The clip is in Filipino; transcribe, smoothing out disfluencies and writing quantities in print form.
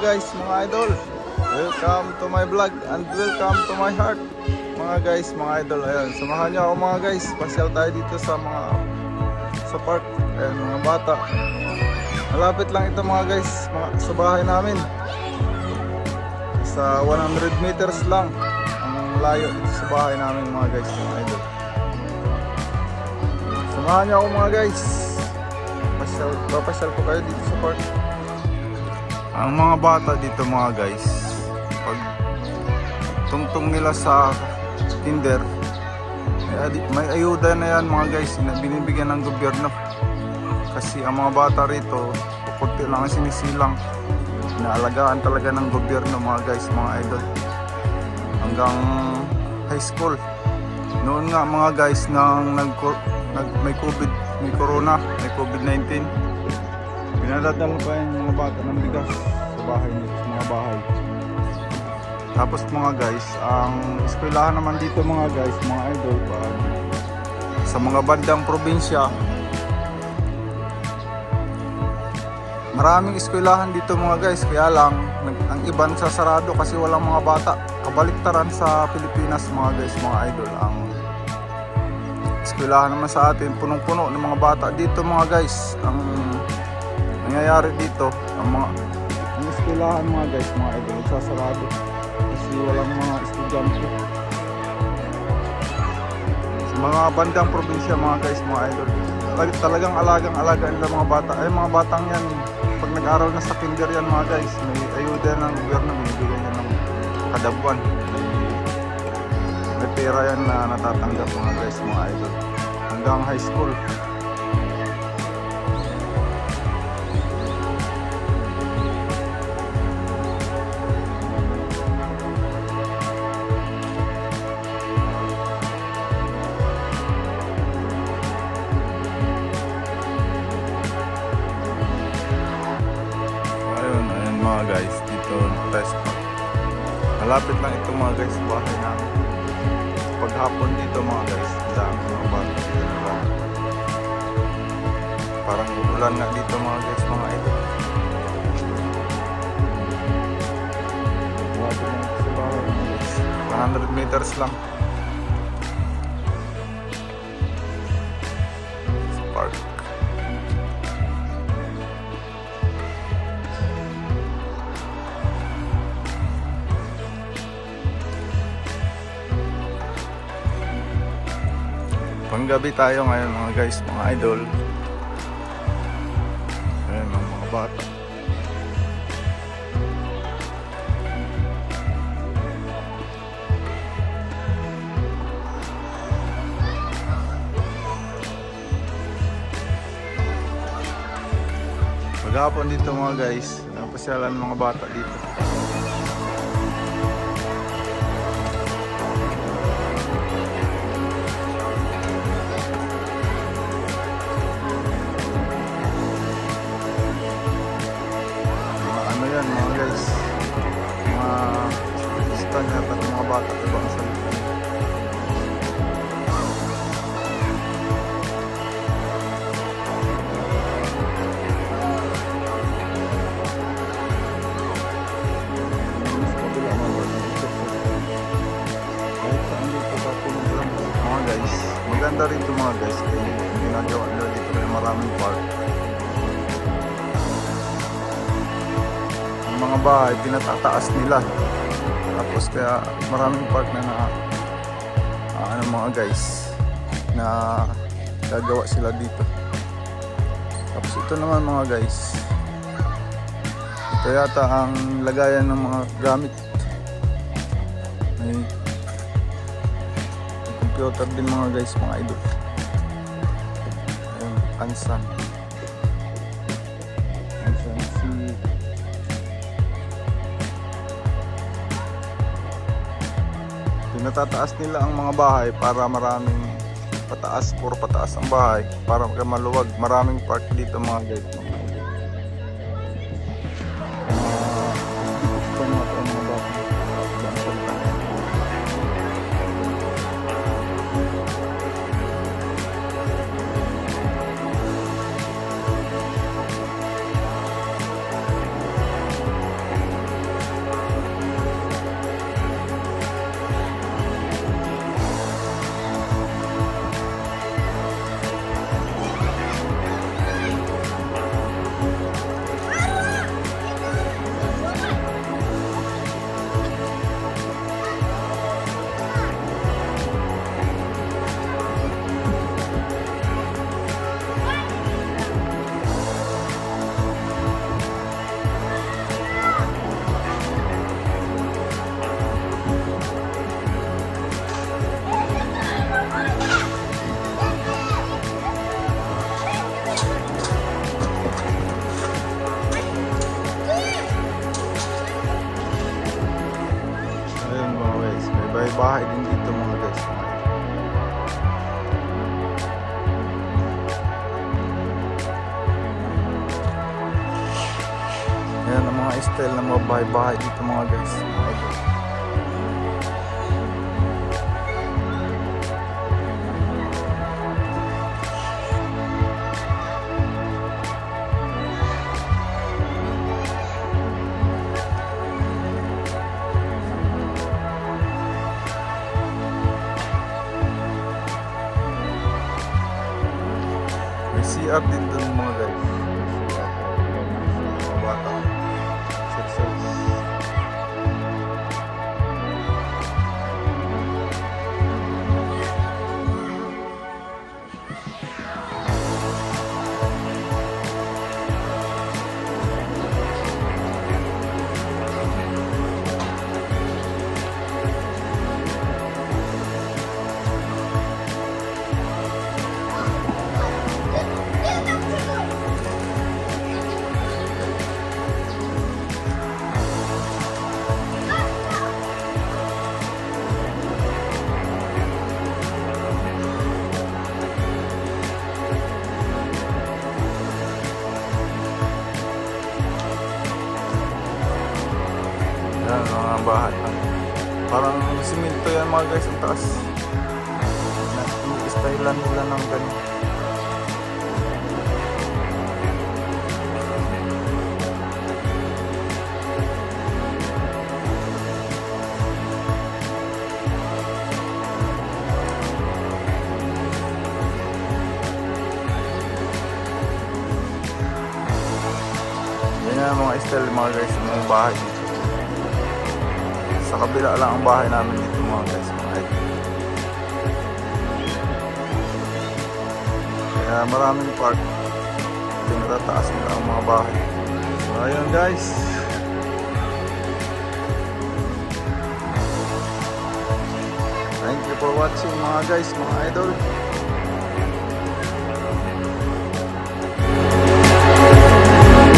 guys, mga idol. Welcome to my vlog and welcome to my heart. Mga guys, mga idol, ayan, samahan niyo ako mga guys. Pasyal tayo dito sa park. Ayan, mga bata. Malapit lang ito mga guys, sa bahay namin. Sa 100 meters lang ang layo dito sa bahay namin mga guys, mga idol. Samahan niyo ako mga guys. Papasyal ko kayo dito sa park. Ang mga bata dito mga guys, pag tungtong nila sa Tinder, may ayuda na yan mga guys na binibigyan ng gobyerno. Kasi ang mga bata rito, kunti lang ang sinisilang. Inaalagaan talaga ng gobyerno mga guys, mga idol. Hanggang high school. Noon nga mga guys, nang may corona, may COVID-19, pinadadala pa yung mga bata ng bigas sa bahay nito, sa mga bahay. Tapos mga guys, ang eskwelahan naman dito mga guys, mga idol, sa mga bandang probinsya, maraming eskwelahan dito mga guys, kaya lang ang iba nagsasarado kasi walang mga bata. Kabaliktaran sa Pilipinas mga guys, mga idol. Ang eskwelahan naman sa atin punong-puno ng mga bata dito mga guys. Ang nangyayari dito, ang eskwelahan mga guys, mga idol, nagsasarado kasi walang mga estudyante. Sa mga bandang probinsya mga guys, mga idol, talagang alagang-alaga nila mga bata. Ay mga batang yan, pag nag-aral na sa kinder yan mga guys, may ayuda ng gobyerno, binibigyan yan ng kada buwan. May pera yan na natatanggap mga guys, mga idol, hanggang high school. Ayun mga guys, dito test park. Malapit lang ito mga guys, bahay namin. Paghapon dito mga guys, dami mga bata. Parang ulan na dito mga guys, mga idol. Malapit lang ito sa bahay mga guys, 100 meters lang sa park. Panggabi tayo ngayon mga guys, mga idol. Ayan ang mga bata. Maghapon dito mga guys, napasyalan mga bata dito. Ano yan mga guys, mga stand at mga bata ibang salita. Mga guys, maganda rin ito mga guys, kaya ginagawa nila dito, may maraming park. Mga bahay pinatataas nila, tapos kaya maraming park na ano mga guys na gagawa sila dito. Tapos ito naman mga guys, ito yata ang lagayan ng mga gamit. May computer din mga guys, mga idol. Ayun, Ansan si natataas nila ang mga bahay para maraming pataas, puro pataas ang bahay para maluwag. Maraming park dito mga guys. mga style ng mga bahay-bahay dito mga guys, mga idol. May CR din dun mga guys. Mga bata. Exercise. Yan, mga bahay. Parang simento yan mga guys, ang taas. Stylean nila ng ganyan. Yan yan mga style mga guys, mga bahay dito. Sa kabila lang ang bahay namin dito mga guys, mga idol. Kaya maraming park. Pinatataas nila ang mga bahay. So ayun guys. Thank you for watching mga guys, mga idol.